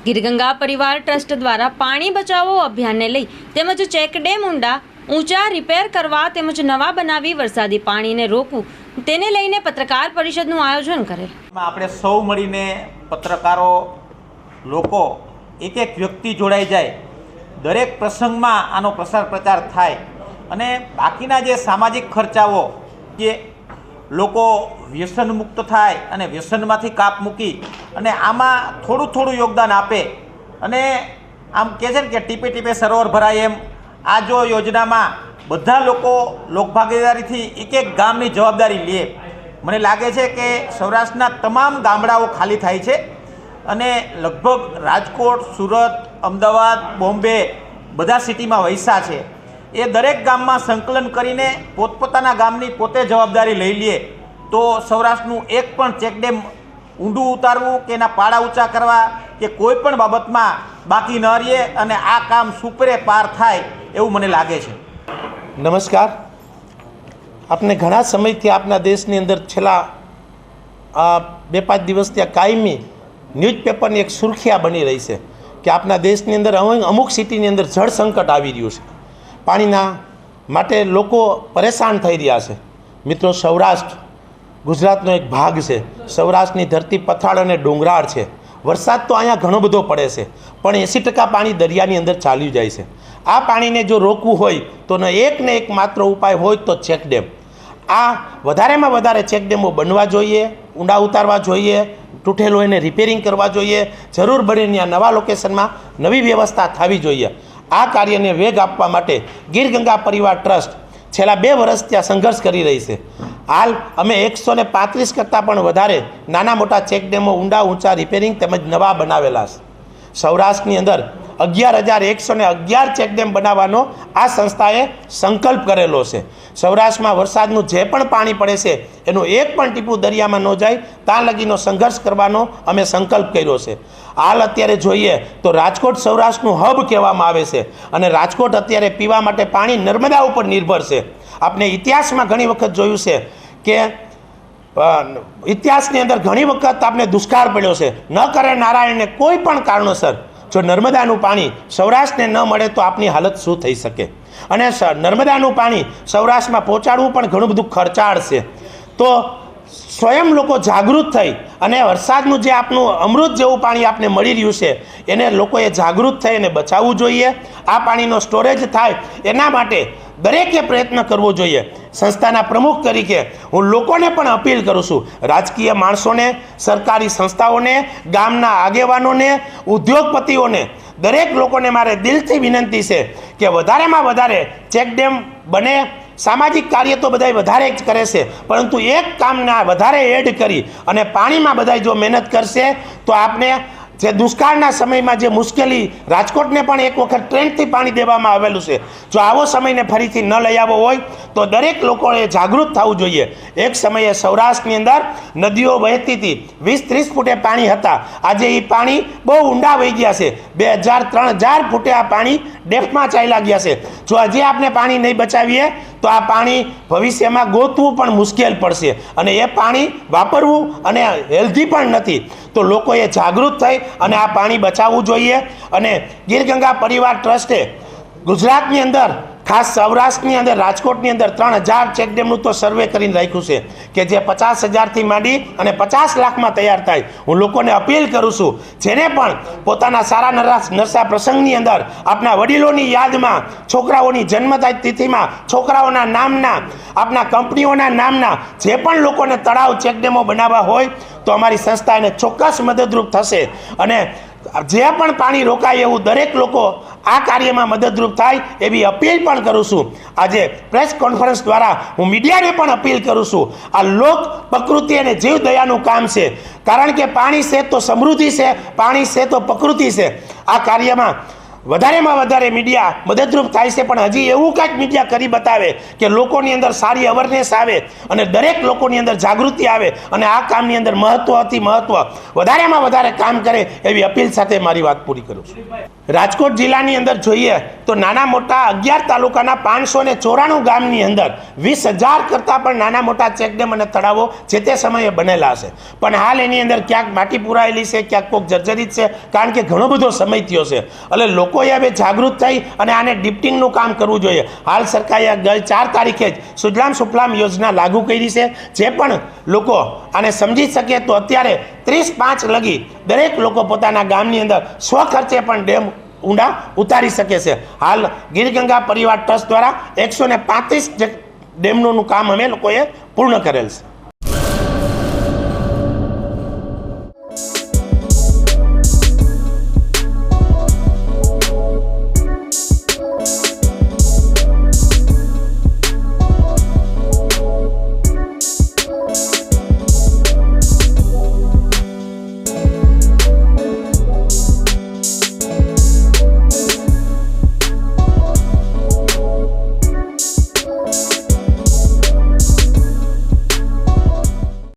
ગીરગંગા પરિવાર ટ્રસ્ટ દ્વારા પાણી બચાવો અભિયાનને લઈ તેમજ ચેકડેમ ઊંચા રિપેર કરવા તેમજ નવા બનાવી વરસાદી પાણીને રોકવું તેને લઈને પત્રકાર પરિષદનું આયોજન કરેલ। આપણે સૌ મળીને પત્રકારો લોકો એક એક વ્યક્તિ જોડાઈ જાય, દરેક પ્રસંગમાં આનો પ્રસાર પ્રચાર થાય અને બાકીના જે સામાજિક ખર્ચાઓ જે લોકો વ્યસન મુક્ત થાય અને વ્યસનમાંથી કાપ મૂકી અને આમાં થોડું થોડું યોગદાન આપે અને આમ કહે છે ને કે ટીપે ટીપે સરોવર ભરાય, એમ આ જો યોજનામાં બધા લોકો લોકભાગીદારીથી એક એક ગામની જવાબદારી લે, મને લાગે છે કે સૌરાષ્ટ્રના તમામ ગામડાઓ ખાલી થાય છે અને લગભગ રાજકોટ, સુરત, અમદાવાદ, બોમ્બે બધા સિટીમાં વૈસા છે। એ દરેક ગામમાં સંકલન કરીને પોતપોતાના ગામની પોતે જવાબદારી લઈ લે તો સૌરાષ્ટ્રનું એક પણ ચેકડેમ ઊંડું ઉતારવું કે એના પાડા ઊંચા કરવા કે કોઈ પણ બાબતમાં બાકી ન રહે અને આ કામ સુપરે પાર થાય એવું મને લાગે છે। નમસ્કાર, આપને ઘણા સમયથી આપના દેશની અંદર છેલ્લા 2-5 દિવસથી આ કાયમી ન્યૂઝપેપરની એક સુર્ખિયા બની રહી છે કે આપના દેશની અંદર અમુક સિટીની અંદર જળ સંકટ આવી રહ્યું છે, પાણીના માટે લોકો પરેશાન થઈ રહ્યા છે। મિત્રો, સૌરાષ્ટ્ર ગુજરાતનો એક ભાગ છે। સૌરાષ્ટ્રની ધરતી પથાળ અને ડુંગરાળ છે। વરસાદ તો અહીંયા ઘણો બધો પડે છે, પણ 80% પાણી દરિયાની અંદર ચાલ્યું જાય છે। આ પાણીને જો રોકવું હોય તો ને એક માત્ર ઉપાય હોય તો ચેકડેમ। આ વધારેમાં વધારે ચેકડેમો બનવા જોઈએ, ઊંડા ઉતારવા જોઈએ, તૂટેલો એને રિપેરિંગ કરવા જોઈએ, જરૂર બને ત્યાં નવા લોકેશનમાં નવી વ્યવસ્થા થવી જોઈએ। આ કાર્યને વેગ આપવા માટે ગીરગંગા પરિવાર ટ્રસ્ટ છેલ્લા 2 વર્ષથી આ સંઘર્ષ કરી રહી છે। હાલ અમે 135 કરતાં પણ વધારે નાના મોટા ચેકડેમો ઊંડા ઊંચા રિપેરિંગ તેમજ નવા બનાવેલા છે। સૌરાષ્ટ્રની અંદર 11,111 ચેકડેમ બનાવવાનો આ સંસ્થાએ સંકલ્પ કરેલો છે। સૌરાષ્ટ્રમાં વરસાદનું જે પણ પાણી પડે છે એનું એક પણ ટીપું દરિયામાં ન જાય ત્યાં લગીનો સંઘર્ષ કરવાનો અમે સંકલ્પ કર્યો છે। હાલ અત્યારે જોઈએ તો રાજકોટ સૌરાષ્ટ્રનું હબ કહેવામાં આવે છે અને રાજકોટ અત્યારે પીવા માટે પાણી નર્મદા ઉપર નિર્ભર છે। આપણે ઇતિહાસમાં ઘણી વખત જોયું છે કે ઇતિહાસની અંદર ઘણી વખત આપણે દુષ્કાળ પડ્યો છે, ન કરે નારાયણને કોઈ પણ કારણોસર જો નર્મદાનું પાણી સૌરાષ્ટ્રને ન મળે તો આપની હાલત શું થઈ શકે અને નર્મદાનું પાણી સૌરાષ્ટ્રમાં પહોંચાડવું પણ ઘણું બધું ખર્ચાળ છે। તો સ્વયં લોકો જાગૃત થઈ અને વરસાદનું જે આપનું અમૃત જેવું પાણી આપને મળી રહ્યું છે એને લોકોએ જાગૃત થઈ અને બચાવવું જોઈએ। આ પાણીનો સ્ટોરેજ થાય એના માટે દરેકે પ્રયત્ન કરવો જોઈએ। સંસ્થાના પ્રમુખ તરીકે હું લોકોને પણ અપીલ કરું છું, રાજકીય માણસોને, સરકારી સંસ્થાઓને, ગામના આગેવાનોને, ઉદ્યોગપતિઓને, દરેક લોકોને મારે દિલથી વિનંતી છે કે વધારેમાં વધારે ચેકડેમ બને। સામાજિક કાર્ય તો બધા વધારે જ કરે છે, પરંતુ એક કામના વધારે એડ કરી અને પાણીમાં બધા જો મહેનત કરશે તો આપણે જે દુષ્કાળના સમયમાં જે મુશ્કેલી, રાજકોટને પણ એક વખત ટ્રેનથી પાણી દેવામાં આવેલું છે, જો આવો સમયને ફરીથી ન લઈ આવવો હોય તો દરેક લોકોએ જાગૃત થવું જોઈએ। એક સમયે સૌરાષ્ટ્રની અંદર નદીઓ વહેતી હતી, 20-30 ફૂટે પાણી હતા, આજે એ પાણી બહુ ઊંડા વહી ગયા છે। 2000-3000 ફૂટે આ પાણી ડેફમાં ચાલ્યા ગયા છે। જો હજી આપણે પાણી નહીં બચાવીએ તો આ પાણી ભવિષ્યમાં ગોતવું પણ મુશ્કેલ પડશે અને એ પાણી વાપરવું અને હેલ્ધી પણ નથી। તો લોકોએ જાગૃત થઈ અને આ પાણી બચાવવું જોઈએ અને ગીરગંગા પરિવાર ટ્રસ્ટે ગુજરાતની અંદર, ખાસ સૌરાષ્ટ્રની અંદર, રાજકોટની અંદર 3000 ચેકડેમનું તો સર્વે કરીને રાખ્યું છે કે જે 50,000થી માંડી અને 50 લાખમાં તૈયાર થાય। હું લોકોને અપીલ કરું છું, જેને પણ પોતાના સારા નરસા પ્રસંગની અંદર આપણા વડીલોની યાદમાં, છોકરાઓની જન્મ તિથિમાં, છોકરાઓના નામના, આપણા કંપનીઓના નામના જે પણ લોકોને તળાવ ચેકડેમો બનાવવા હોય તો અમારી સંસ્થા એને ચોક્કસ મદદરૂપ થશે અને જે પણ પાણી રોકાય એવું દરેક લોકો આ કાર્યમાં મદદરૂપ થાય એવી અપીલ પણ કરું છું। આજે પ્રેસ કોન્ફરન્સ દ્વારા હું મીડિયાને પણ અપીલ કરું છું, આ લોક પ્રકૃતિ અને જીવ દયાનું કામ છે, કારણ કે પાણી છે તો સમૃદ્ધિ છે, પાણી છે તો પ્રકૃતિ છે। આ કાર્યમાં વધારેમાં વધારે મીડિયા મદદરૂપ થાય છે, પણ હજી એવું કાંઈક મીડિયા કરી બતાવે કે લોકોની અંદર સારી અવેરનેસ આવે અને દરેક લોકોની અંદર જાગૃતિ આવે અને આ કામની અંદર મહત્વ વધારેમાં વધારે કામ કરે એવી અપીલ સાથે મારી વાત પૂરી કરું છું. રાજકોટ જિલ્લાની અંદર જોઈએ તો નાના મોટા 11 તાલુકાના 594 ગામની અંદર 20,000 કરતાં પણ નાના મોટા ચેકડેમ અને તળાવો જે તે સમયે બનેલા છે, પણ હાલ એની અંદર ક્યાંક માટી પુરાયેલી છે, ક્યાંક કોક જર્જરિત છે, કારણ કે ઘણો બધો સમય થયો છે. એટલે લોકોએ હવે જાગૃત થઈ અને આને ડિપ્ટિંગનું કામ કરવું જોઈએ. હાલ સરકારે ગઈ 4 તારીખે જ સુજલામ સુફલામ યોજના લાગુ કરી છે. જે પણ લોકો આને સમજી શકે તો અત્યારે 30/5 લગી દરેક લોકો પોતાના ગામની અંદર સ્વખર્ચે પણ ડેમ ઊંડા ઉતારી શકે છે. હાલ ગીરગંગા પરિવાર ટ્રસ્ટ દ્વારા 135 ડેમનું કામ અમે લોકોએ પૂર્ણ કરેલ છે.